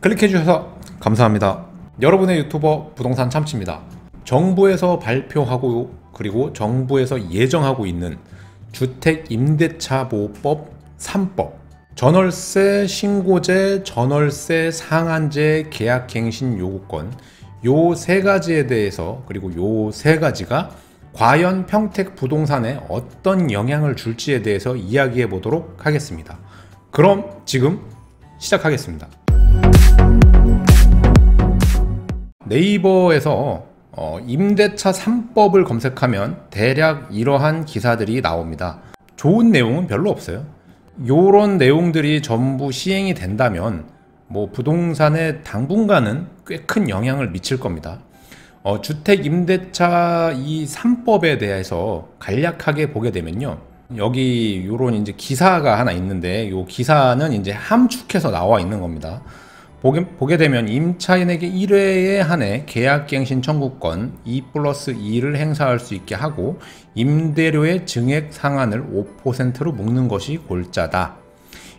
클릭해 주셔서 감사합니다. 여러분의 유튜버 부동산 참치입니다. 정부에서 발표하고 그리고 정부에서 예정하고 있는 주택임대차보호법 3법, 전월세 신고제, 전월세 상한제, 계약갱신 요구권, 요 세 가지에 대해서, 그리고 요 세 가지가 과연 평택 부동산에 어떤 영향을 줄지에 대해서 이야기해 보도록 하겠습니다. 그럼 지금 시작하겠습니다. 네이버에서 임대차 3법을 검색하면 대략 이러한 기사들이 나옵니다. 좋은 내용은 별로 없어요. 요런 내용들이 전부 시행이 된다면 부동산에 당분간은 꽤 큰 영향을 미칠 겁니다. 주택 임대차 이 3법에 대해서 간략하게 보게 되면요, 여기 요런 이제 기사가 하나 있는데, 요 기사는 이제 함축해서 나와 있는 겁니다. 보게 되면 임차인에게 1회에 한해 계약갱신 청구권 2+2를 행사할 수 있게 하고, 임대료의 증액 상한을 5%로 묶는 것이 골자다.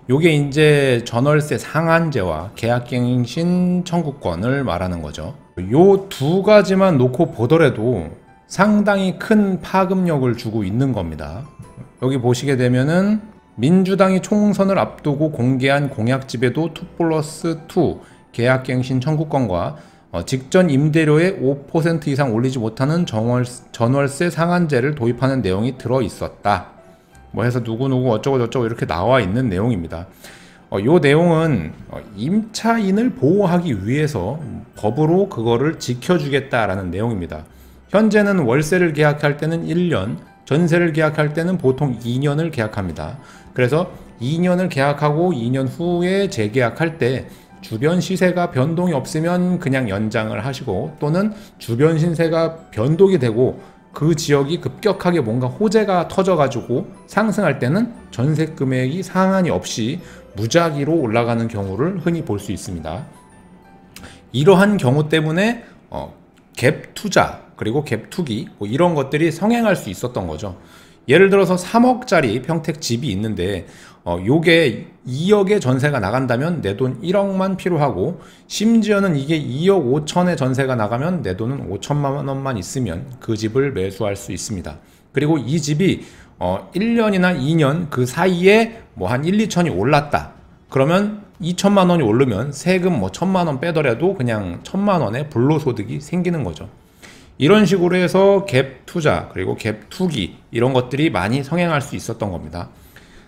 요게 이제 전월세 상한제와 계약갱신 청구권을 말하는 거죠. 요 두 가지만 놓고 보더라도 상당히 큰 파급력을 주고 있는 겁니다. 여기 보시게 되면은 민주당이 총선을 앞두고 공개한 공약집에도 2+2 계약갱신 청구권과 직전 임대료의 5% 이상 올리지 못하는 전월세 상한제를 도입하는 내용이 들어 있었다. 해서 누구누구 어쩌고저쩌고 이렇게 나와 있는 내용입니다. 요 내용은 임차인을 보호하기 위해서 법으로 그거를 지켜주겠다라는 내용입니다. 현재는 월세를 계약할 때는 1년, 전세를 계약할 때는 보통 2년을 계약합니다. 그래서 2년을 계약하고 2년 후에 재계약할 때 주변 시세가 변동이 없으면 그냥 연장을 하시고, 또는 주변 시세가 변동이 되고 그 지역이 급격하게 뭔가 호재가 터져가지고 상승할 때는 전세 금액이 상한이 없이 무작위로 올라가는 경우를 흔히 볼 수 있습니다. 이러한 경우 때문에 갭 투자 그리고 갭 투기 이런 것들이 성행할 수 있었던 거죠. 예를 들어서 3억짜리 평택 집이 있는데 요게 2억의 전세가 나간다면 내 돈 1억만 필요하고, 심지어는 이게 2억 5천의 전세가 나가면 내 돈은 5천만 원만 있으면 그 집을 매수할 수 있습니다. 그리고 이 집이 1년이나 2년 그 사이에 한 1, 2천이 올랐다. 그러면 2천만 원이 오르면 세금 1천만 원 빼더라도 그냥 1천만 원의 불로소득이 생기는 거죠. 이런 식으로 해서 갭 투자 그리고 갭 투기 이런 것들이 많이 성행할 수 있었던 겁니다.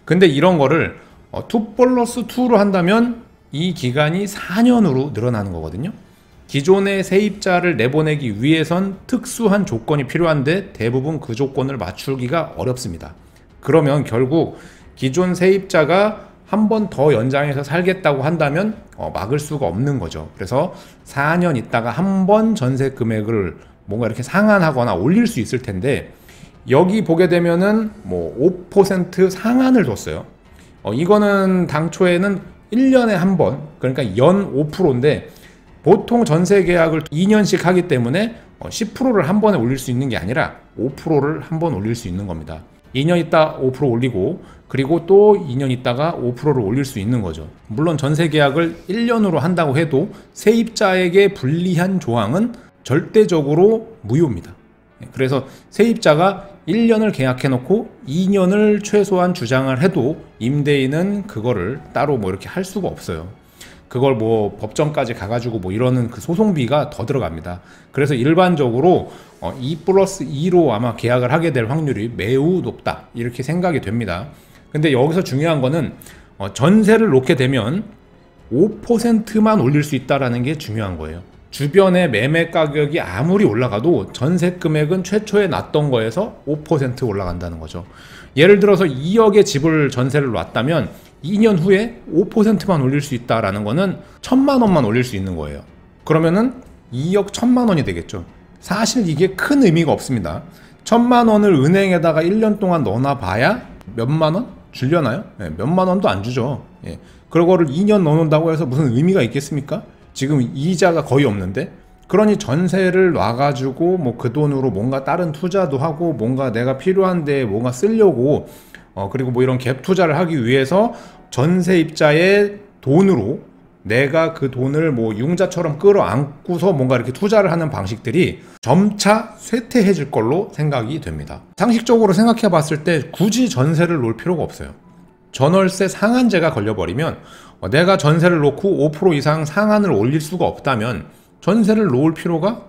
근데 이런 거를 2+2로 한다면 이 기간이 4년으로 늘어나는 거거든요. 기존의 세입자를 내보내기 위해선 특수한 조건이 필요한데 대부분 그 조건을 맞추기가 어렵습니다. 그러면 결국 기존 세입자가 한 번 더 연장해서 살겠다고 한다면 막을 수가 없는 거죠. 그래서 4년 있다가 한 번 전세 금액을 뭔가 이렇게 상한하거나 올릴 수 있을 텐데, 여기 보게 되면은 5% 상한을 뒀어요. 이거는 당초에는 1년에 한 번, 그러니까 연 5%인데 보통 전세 계약을 2년씩 하기 때문에 10%를 한 번에 올릴 수 있는 게 아니라 5%를 한 번 올릴 수 있는 겁니다. 2년 있다 5% 올리고, 그리고 또 2년 있다가 5%를 올릴 수 있는 거죠. 물론 전세 계약을 1년으로 한다고 해도 세입자에게 불리한 조항은 절대적으로 무효입니다. 그래서 세입자가 1년을 계약해 놓고 2년을 최소한 주장을 해도 임대인은 그거를 따로 이렇게 할 수가 없어요. 그걸 법정까지 가가지고 이러는 그 소송비가 더 들어갑니다. 그래서 일반적으로 2+2로 아마 계약을 하게 될 확률이 매우 높다 이렇게 생각이 됩니다. 근데 여기서 중요한 거는 전세를 놓게 되면 5%만 올릴 수 있다는 게 중요한 거예요. 주변의 매매 가격이 아무리 올라가도 전세 금액은 최초에 놨던 거에서 5% 올라간다는 거죠. 예를 들어서 2억의 집을 전세를 놨다면 2년 후에 5%만 올릴 수 있다라는 거는 1천만 원만 올릴 수 있는 거예요. 그러면은 2억 1천만 원이 되겠죠. 사실 이게 큰 의미가 없습니다. 1천만 원을 은행에다가 1년 동안 넣어놔 봐야 몇만 원? 줄려나요? 몇만 원도 안 주죠. 그거를 2년 넣어놓는다고 해서 무슨 의미가 있겠습니까? 지금 이자가 거의 없는데. 그러니 전세를 놔가지고 그 돈으로 뭔가 다른 투자도 하고 뭔가 내가 필요한데 뭔가 쓰려고 그리고 이런 갭 투자를 하기 위해서 전세입자의 돈으로 내가 그 돈을 뭐 융자처럼 끌어안고서 뭔가 이렇게 투자를 하는 방식들이 점차 쇠퇴해질 걸로 생각이 됩니다. 상식적으로 생각해 봤을 때 굳이 전세를 놓을 필요가 없어요. 전월세 상한제가 걸려버리면 내가 전세를 놓고 5% 이상 상한을 올릴 수가 없다면 전세를 놓을 필요가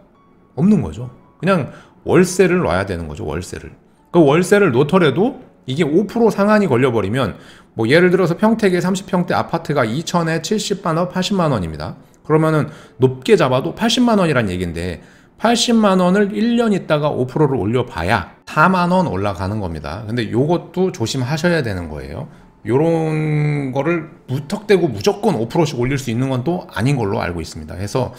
없는 거죠. 그냥 월세를 놔야 되는 거죠. 월세를. 그 월세를 놓더라도 이게 5% 상한이 걸려버리면 뭐 예를 들어서 평택의 30평대 아파트가 2천에 70만 원, 80만 원입니다. 그러면은 높게 잡아도 80만 원이란 얘기인데 80만 원을 1년 있다가 5%를 올려봐야 4만 원 올라가는 겁니다. 근데 요것도 조심하셔야 되는 거예요. 요런 거를 무턱대고 무조건 5%씩 올릴 수 있는 건 또 아닌 걸로 알고 있습니다. 그래서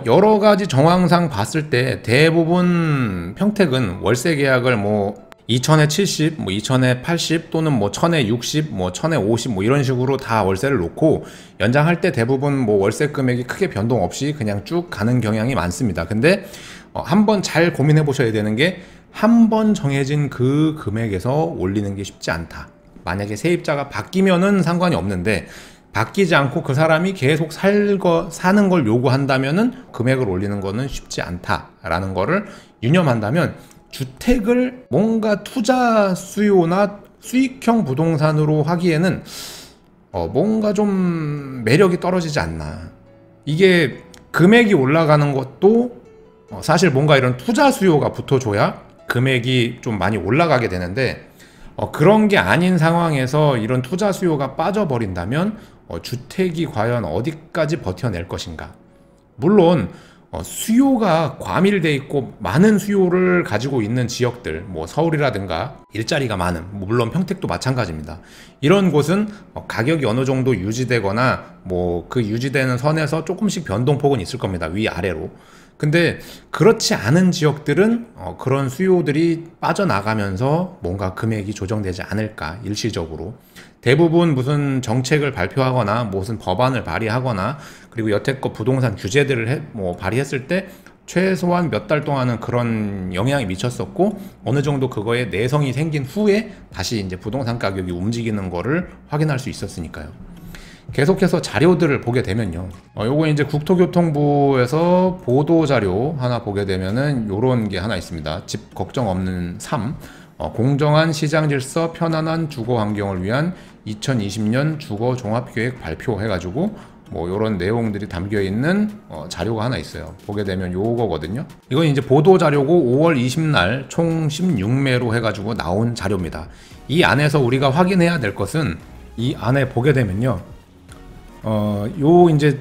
여러 가지 정황상 봤을 때 대부분 평택은 월세 계약을 뭐 2천에 70, 뭐 2천에 80 또는 뭐 1000에 60, 뭐 1000에 50 뭐 이런 식으로 다 월세를 놓고 연장할 때 대부분 뭐 월세 금액이 크게 변동 없이 그냥 쭉 가는 경향이 많습니다. 근데 한번 잘 고민해 보셔야 되는 게 한 번 정해진 그 금액에서 올리는 게 쉽지 않다. 만약에 세입자가 바뀌면은 상관이 없는데 바뀌지 않고 그 사람이 계속 사는 걸 요구한다면은 금액을 올리는 거는 쉽지 않다라는 거를 유념한다면 주택을 뭔가 투자 수요나 수익형 부동산으로 하기에는 뭔가 좀 매력이 떨어지지 않나. 이게 금액이 올라가는 것도 사실 뭔가 이런 투자 수요가 붙어줘야 금액이 좀 많이 올라가게 되는데 그런 게 아닌 상황에서 이런 투자 수요가 빠져버린다면 주택이 과연 어디까지 버텨낼 것인가. 물론 수요가 과밀돼 있고 많은 수요를 가지고 있는 지역들, 뭐 서울이라든가 일자리가 많은, 물론 평택도 마찬가지입니다. 이런 곳은 가격이 어느 정도 유지되거나 뭐 그 유지되는 선에서 조금씩 변동폭은 있을 겁니다. 위아래로. 근데 그렇지 않은 지역들은 그런 수요들이 빠져나가면서 뭔가 금액이 조정되지 않을까, 일시적으로. 대부분 무슨 정책을 발표하거나 무슨 법안을 발의하거나 그리고 여태껏 부동산 규제들을 발의했을 때 최소한 몇 달 동안은 그런 영향이 미쳤었고 어느 정도 그거에 내성이 생긴 후에 다시 이제 부동산 가격이 움직이는 거를 확인할 수 있었으니까요. 계속해서 자료들을 보게 되면요. 요거 이제 국토교통부에서 보도 자료 하나 보게 되면은 요런 게 하나 있습니다. 집 걱정 없는 삶. 공정한 시장 질서, 편안한 주거 환경을 위한 2020년 주거 종합계획 발표 해가지고 뭐 요런 내용들이 담겨 있는 자료가 하나 있어요. 보게 되면 요거거든요. 이건 이제 보도 자료고 5월 20날 총 16매로 해가지고 나온 자료입니다. 이 안에서 우리가 확인해야 될 것은 이 안에 보게 되면요. 요 이제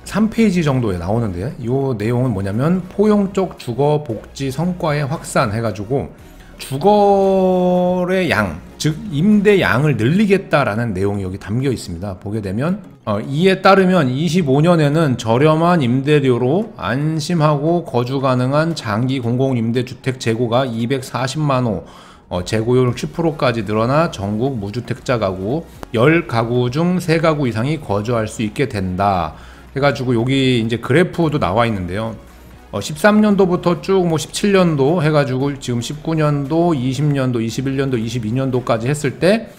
3페이지 정도에 나오는데요. 요 내용은 뭐냐면 포용적 주거 복지 성과의 확산 해가지고 주거의 양, 즉 임대 양을 늘리겠다라는 내용이 여기 담겨 있습니다. 보게 되면 이에 따르면 25년에는 저렴한 임대료로 안심하고 거주 가능한 장기 공공임대주택 재고가 240만 호, 재고율 10%까지 늘어나 전국 무주택자 가구 10가구 중 3가구 이상이 거주할 수 있게 된다 해가지고 여기 이제 그래프도 나와 있는데요. 13년도부터 쭉 뭐 17년도 해가지고 지금 19년도, 20년도, 21년도, 22년도까지 했을 때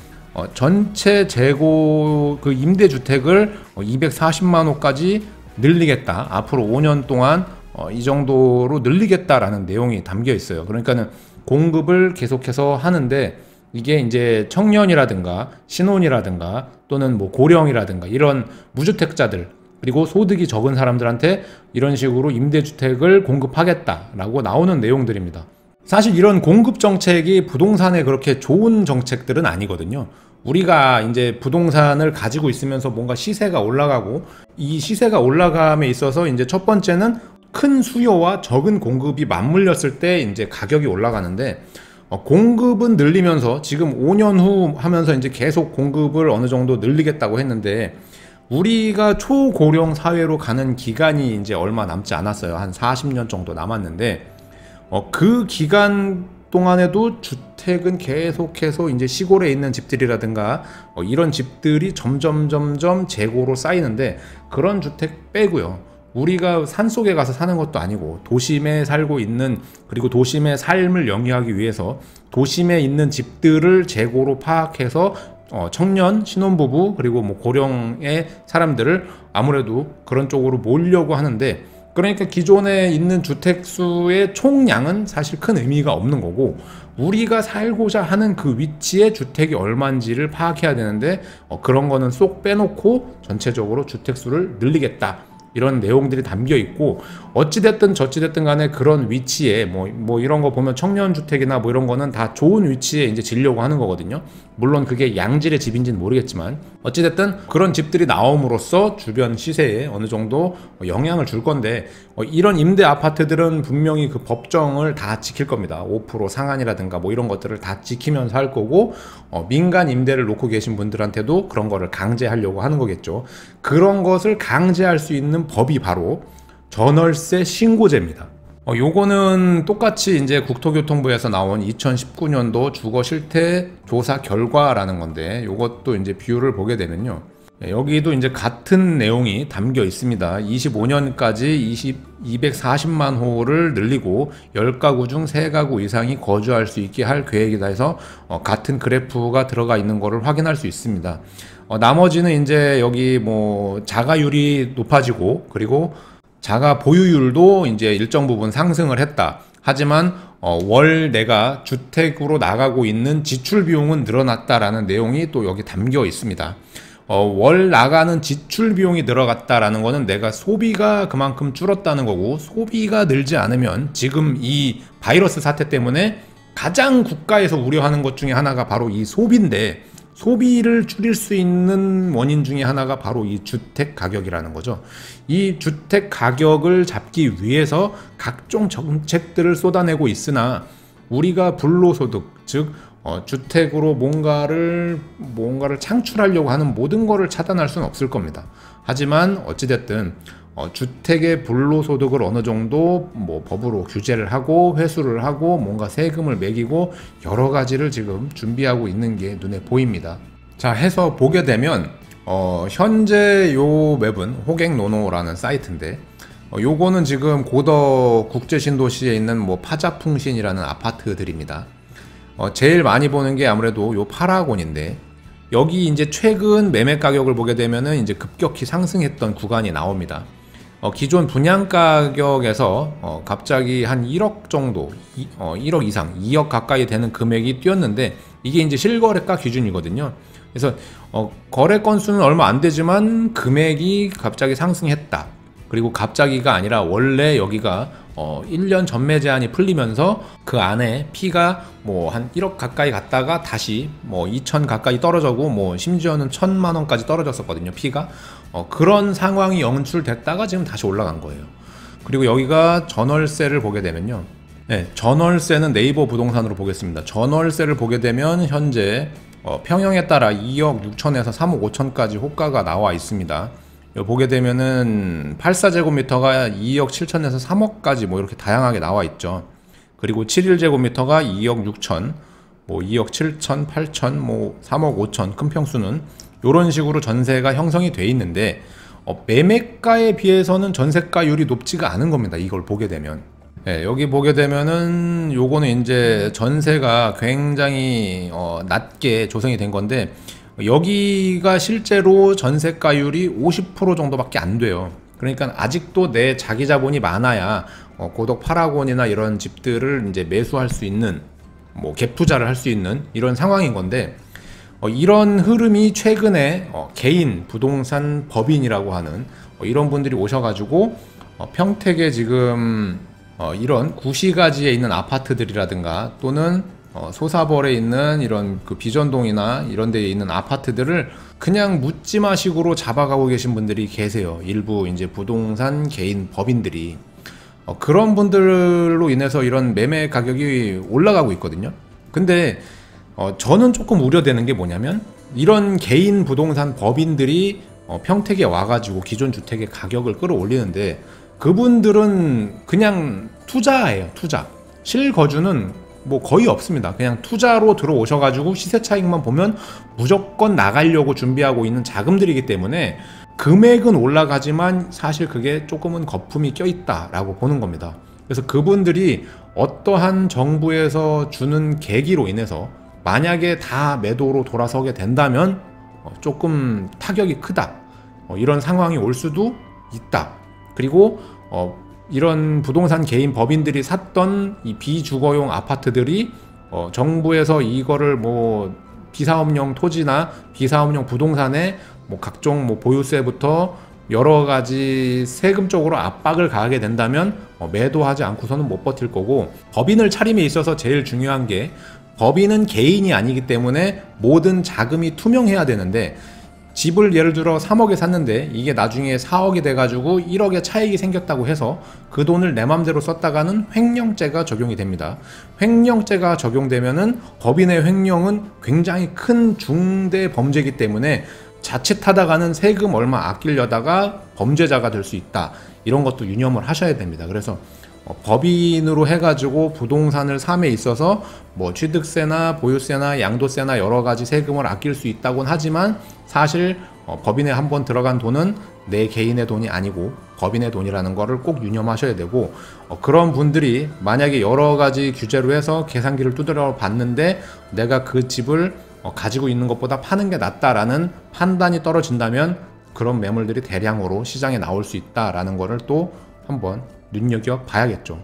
전체 재고 그 임대주택을 240만 호까지 늘리겠다. 앞으로 5년 동안 이 정도로 늘리겠다라는 내용이 담겨 있어요. 그러니까는 공급을 계속해서 하는데 이게 이제 청년이라든가 신혼이라든가 또는 뭐 고령이라든가 이런 무주택자들 그리고 소득이 적은 사람들한테 이런 식으로 임대주택을 공급하겠다라고 나오는 내용들입니다. 사실 이런 공급 정책이 부동산에 그렇게 좋은 정책들은 아니거든요. 우리가 이제 부동산을 가지고 있으면서 뭔가 시세가 올라가고 이 시세가 올라감에 있어서 이제 첫 번째는 큰 수요와 적은 공급이 맞물렸을 때 이제 가격이 올라가는데 공급은 늘리면서 지금 5년 후 하면서 이제 계속 공급을 어느 정도 늘리겠다고 했는데 우리가 초고령 사회로 가는 기간이 이제 얼마 남지 않았어요. 한 40년 정도 남았는데 그 기간 동안에도 주택은 계속해서 이제 시골에 있는 집들이라든가 이런 집들이 점점 재고로 쌓이는데 그런 주택 빼고요. 우리가 산속에 가서 사는 것도 아니고 도심에 살고 있는 그리고 도심의 삶을 영위하기 위해서 도심에 있는 집들을 재고로 파악해서 청년, 신혼부부 그리고 뭐 고령의 사람들을 아무래도 그런 쪽으로 몰려고 하는데, 그러니까 기존에 있는 주택수의 총량은 사실 큰 의미가 없는 거고, 우리가 살고자 하는 그 위치에 주택이 얼마인지를 파악해야 되는데 그런 거는 쏙 빼놓고 전체적으로 주택수를 늘리겠다, 이런 내용들이 담겨 있고, 어찌됐든 저찌됐든 간에 그런 위치에 뭐 이런 거 보면 청년주택이나 뭐 이런 거는 다 좋은 위치에 이제 지려고 하는 거거든요. 물론 그게 양질의 집인지는 모르겠지만 어찌됐든 그런 집들이 나옴으로써 주변 시세에 어느 정도 영향을 줄 건데, 이런 임대 아파트들은 분명히 그 법정을 다 지킬 겁니다. 5% 상한이라든가 뭐 이런 것들을 다 지키면서 할 거고, 민간 임대를 놓고 계신 분들한테도 그런 거를 강제하려고 하는 거겠죠. 그런 것을 강제할 수 있는 법이 바로 전월세 신고제입니다. 요거는 똑같이 이제 국토교통부에서 나온 2019년도 주거 실태 조사 결과라는 건데, 요것도 이제 비율을 보게 되면요, 여기도 이제 같은 내용이 담겨 있습니다. 25년까지 240만 호를 늘리고 10가구 중 3가구 이상이 거주할 수 있게 할 계획이다 해서 같은 그래프가 들어가 있는 거를 확인할 수 있습니다. 나머지는 이제 여기 뭐 자가율이 높아지고, 그리고 자가 보유율도 이제 일정 부분 상승을 했다. 하지만 월 내가 주택으로 나가고 있는 지출 비용은 늘어났다라는 내용이 또 여기 담겨 있습니다. 월 나가는 지출 비용이 늘어갔다라는 거는 내가 소비가 그만큼 줄었다는 거고, 소비가 늘지 않으면 지금 이 바이러스 사태 때문에 가장 국가에서 우려하는 것 중에 하나가 바로 이 소비인데, 소비를 줄일 수 있는 원인 중에 하나가 바로 이 주택 가격이라는 거죠. 이 주택 가격을 잡기 위해서 각종 정책들을 쏟아내고 있으나, 우리가 불로소득, 즉 주택으로 뭔가를 창출하려고 하는 모든 거를 차단할 수는 없을 겁니다. 하지만 어찌됐든 주택의 불로소득을 어느 정도 뭐 법으로 규제를 하고 회수를 하고 뭔가 세금을 매기고 여러 가지를 지금 준비하고 있는 게 눈에 보입니다. 자, 해서 보게 되면 현재 요 맵은 호갱노노라는 사이트인데, 요거는 지금 고덕 국제신도시에 있는 뭐 파자풍신이라는 아파트들입니다. 제일 많이 보는 게 아무래도 요 파라곤인데, 여기 이제 최근 매매 가격을 보게 되면은 이제 급격히 상승했던 구간이 나옵니다. 기존 분양 가격에서 갑자기 한 1억 정도, 1억 이상, 2억 가까이 되는 금액이 뛰었는데, 이게 이제 실거래가 기준이거든요. 그래서 거래 건수는 얼마 안 되지만 금액이 갑자기 상승했다. 그리고 갑자기가 아니라 원래 여기가 1년 전매 제한이 풀리면서 그 안에 피가 뭐 한 1억 가까이 갔다가 다시 뭐 2천 가까이 떨어져고, 뭐 심지어는 1,000만 원까지 떨어졌었거든요, 피가. 그런 상황이 연출됐다가 지금 다시 올라간 거예요. 그리고 여기가 전월세를 보게 되면요, 네, 전월세는 네이버 부동산으로 보겠습니다. 전월세를 보게 되면 현재 평형에 따라 2억 6천에서 3억 5천까지 호가가 나와 있습니다. 여기 보게 되면은 84제곱미터가 2억 7천에서 3억까지 뭐 이렇게 다양하게 나와 있죠. 그리고 71제곱미터가 2억 6천, 뭐 2억 7천, 8천, 뭐 3억 5천, 큰 평수는 이런 식으로 전세가 형성이 돼 있는데, 매매가에 비해서는 전세가율이 높지가 않은 겁니다. 이걸 보게 되면. 네, 여기 보게 되면은 요거는 이제 전세가 굉장히 낮게 조성이 된 건데, 여기가 실제로 전세가율이 50% 정도밖에 안 돼요. 그러니까 아직도 내 자기 자본이 많아야 고덕 파라곤이나 이런 집들을 이제 매수할 수 있는, 뭐 갭투자를 할 수 있는 이런 상황인 건데, 이런 흐름이 최근에 개인 부동산 법인이라고 하는 이런 분들이 오셔가지고 평택에 지금 이런 구시가지에 있는 아파트들이라든가 또는 소사벌에 있는 이런 그 비전동이나 이런 데에 있는 아파트들을 그냥 묻지마식으로 잡아가고 계신 분들이 계세요. 일부 이제 부동산 개인 법인들이. 그런 분들로 인해서 이런 매매 가격이 올라가고 있거든요. 근데 저는 조금 우려되는 게 뭐냐면, 이런 개인 부동산 법인들이 평택에 와가지고 기존 주택의 가격을 끌어올리는데, 그분들은 그냥 투자예요, 투자. 실거주는 뭐 거의 없습니다. 그냥 투자로 들어오셔가지고 시세 차익만 보면 무조건 나가려고 준비하고 있는 자금들이기 때문에 금액은 올라가지만 사실 그게 조금은 거품이 껴있다라고 보는 겁니다. 그래서 그분들이 어떠한 정부에서 주는 계기로 인해서 만약에 다 매도로 돌아서게 된다면 조금 타격이 크다, 이런 상황이 올 수도 있다. 그리고 이런 부동산 개인 법인들이 샀던 이 비주거용 아파트들이 정부에서 이거를 뭐 비사업용 토지나 비사업용 부동산에 뭐 각종 뭐 보유세부터 여러 가지 세금 쪽으로 압박을 가하게 된다면 매도하지 않고서는 못 버틸 거고, 법인을 차림에 있어서 제일 중요한 게 법인은 개인이 아니기 때문에 모든 자금이 투명해야 되는데, 집을 예를 들어 3억에 샀는데 이게 나중에 4억이 돼가지고 1억의 차익이 생겼다고 해서 그 돈을 내 맘대로 썼다가는 횡령죄가 적용이 됩니다. 횡령죄가 적용되면은 법인의 횡령은 굉장히 큰 중대 범죄이기 때문에 자칫하다가는 세금 얼마 아끼려다가 범죄자가 될 수 있다. 이런 것도 유념을 하셔야 됩니다. 그래서 법인으로 해가지고 부동산을 삼에 있어서 뭐 취득세나 보유세나 양도세나 여러 가지 세금을 아낄 수 있다곤 하지만 사실 법인에 한번 들어간 돈은 내 개인의 돈이 아니고 법인의 돈이라는 거를 꼭 유념하셔야 되고, 그런 분들이 만약에 여러 가지 규제로 해서 계산기를 두드려 봤는데 내가 그 집을 가지고 있는 것보다 파는 게 낫다라는 판단이 떨어진다면 그런 매물들이 대량으로 시장에 나올 수 있다라는 거를 또 한번 눈여겨 봐야겠죠.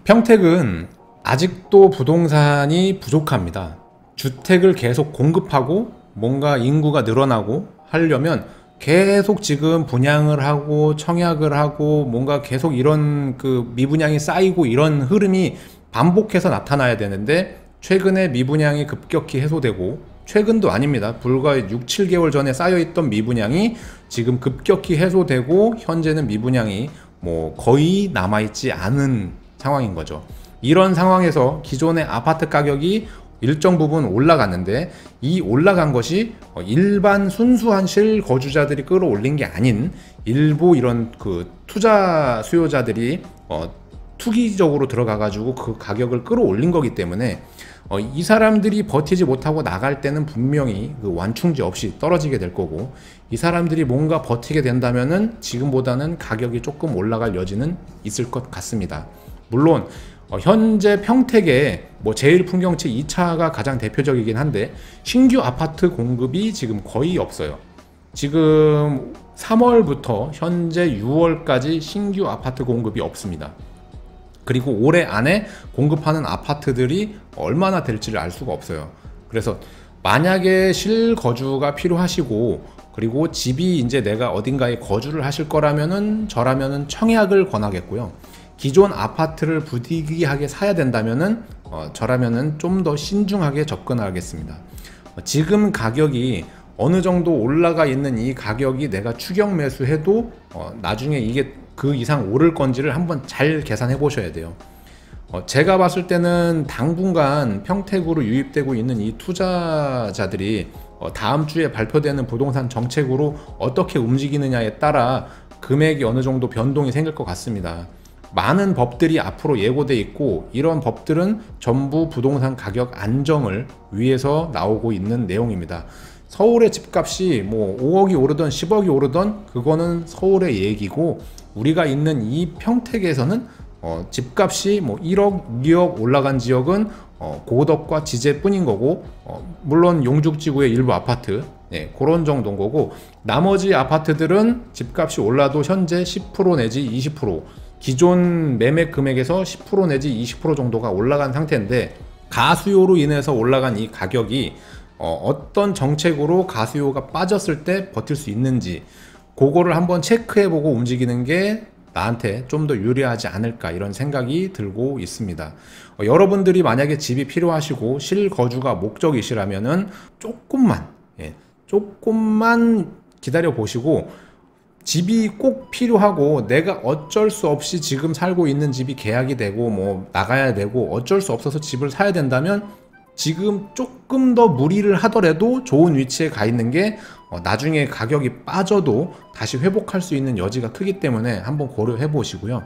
평택은 아직도 부동산이 부족합니다. 주택을 계속 공급하고 뭔가 인구가 늘어나고 하려면 계속 지금 분양을 하고 청약을 하고 뭔가 계속 이런 그 미분양이 쌓이고 이런 흐름이 반복해서 나타나야 되는데, 최근에 미분양이 급격히 해소되고, 최근도 아닙니다. 불과 6, 7개월 전에 쌓여있던 미분양이 지금 급격히 해소되고 현재는 미분양이 뭐 거의 남아있지 않은 상황인 거죠. 이런 상황에서 기존의 아파트 가격이 일정 부분 올라갔는데, 이 올라간 것이 일반 순수한 실거주자들이 끌어올린 게 아닌 일부 이런 그 투자 수요자들이 투기적으로 들어가 가지고 그 가격을 끌어올린 거기 때문에 이 사람들이 버티지 못하고 나갈 때는 분명히 그 완충제 없이 떨어지게 될 거고, 이 사람들이 뭔가 버티게 된다면은 지금보다는 가격이 조금 올라갈 여지는 있을 것 같습니다. 물론 현재 평택에 뭐 제일풍경채 2차가 가장 대표적이긴 한데 신규 아파트 공급이 지금 거의 없어요. 지금 3월부터 현재 6월까지 신규 아파트 공급이 없습니다. 그리고 올해 안에 공급하는 아파트들이 얼마나 될지를 알 수가 없어요. 그래서 만약에 실거주가 필요하시고, 그리고 집이 이제 내가 어딘가에 거주를 하실 거라면은 저라면은 청약을 권하겠고요. 기존 아파트를 부득이하게 사야 된다면은 저라면은 좀 더 신중하게 접근하겠습니다. 지금 가격이 어느 정도 올라가 있는 이 가격이 내가 추격 매수해도 나중에 이게 그 이상 오를 건지를 한번 잘 계산해 보셔야 돼요. 제가 봤을 때는 당분간 평택으로 유입되고 있는 이 투자자들이 다음 주에 발표되는 부동산 정책으로 어떻게 움직이느냐에 따라 금액이 어느 정도 변동이 생길 것 같습니다. 많은 법들이 앞으로 예고돼 있고, 이런 법들은 전부 부동산 가격 안정을 위해서 나오고 있는 내용입니다. 서울의 집값이 뭐 5억이 오르던 10억이 오르던 그거는 서울의 얘기고, 우리가 있는 이 평택에서는 집값이 뭐 1억, 2억 올라간 지역은 고덕과 지제뿐인 거고, 물론 용죽지구의 일부 아파트 그런 정도인 거고, 나머지 아파트들은 집값이 올라도 현재 10% 내지 20%, 기존 매매 금액에서 10% 내지 20% 정도가 올라간 상태인데, 가수요로 인해서 올라간 이 가격이 어떤 정책으로 가수요가 빠졌을 때 버틸 수 있는지 그거를 한번 체크해보고 움직이는 게 나한테 좀 더 유리하지 않을까, 이런 생각이 들고 있습니다. 여러분들이 만약에 집이 필요하시고 실거주가 목적이시라면은 조금만 기다려 보시고, 집이 꼭 필요하고 내가 어쩔 수 없이 지금 살고 있는 집이 계약이 되고 뭐 나가야 되고 어쩔 수 없어서 집을 사야 된다면 지금 조금 더 무리를 하더라도 좋은 위치에 가 있는 게 나중에 가격이 빠져도 다시 회복할 수 있는 여지가 크기 때문에 한번 고려해 보시고요.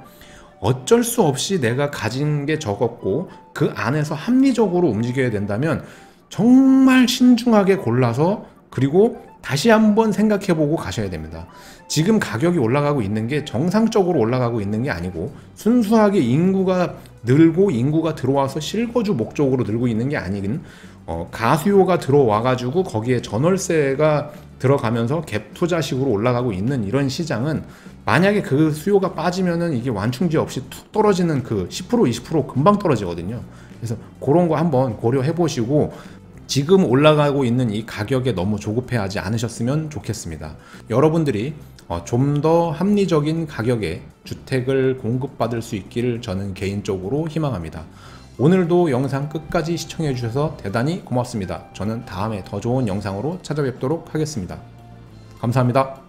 어쩔 수 없이 내가 가진 게 적었고 그 안에서 합리적으로 움직여야 된다면 정말 신중하게 골라서, 그리고 다시 한번 생각해보고 가셔야 됩니다. 지금 가격이 올라가고 있는 게 정상적으로 올라가고 있는 게 아니고 순수하게 인구가 늘고 인구가 들어와서 실거주 목적으로 늘고 있는 게 아닌 가수요가 들어와가지고 거기에 전월세가 들어가면서 갭 투자식으로 올라가고 있는 이런 시장은 만약에 그 수요가 빠지면은 이게 완충제 없이 툭 떨어지는 그 10% 20% 금방 떨어지거든요. 그래서 그런 거 한번 고려해 보시고 지금 올라가고 있는 이 가격에 너무 조급해하지 않으셨으면 좋겠습니다. 여러분들이 좀 더 합리적인 가격에 주택을 공급받을 수 있기를 저는 개인적으로 희망합니다. 오늘도 영상 끝까지 시청해 주셔서 대단히 고맙습니다. 저는 다음에 더 좋은 영상으로 찾아뵙도록 하겠습니다. 감사합니다.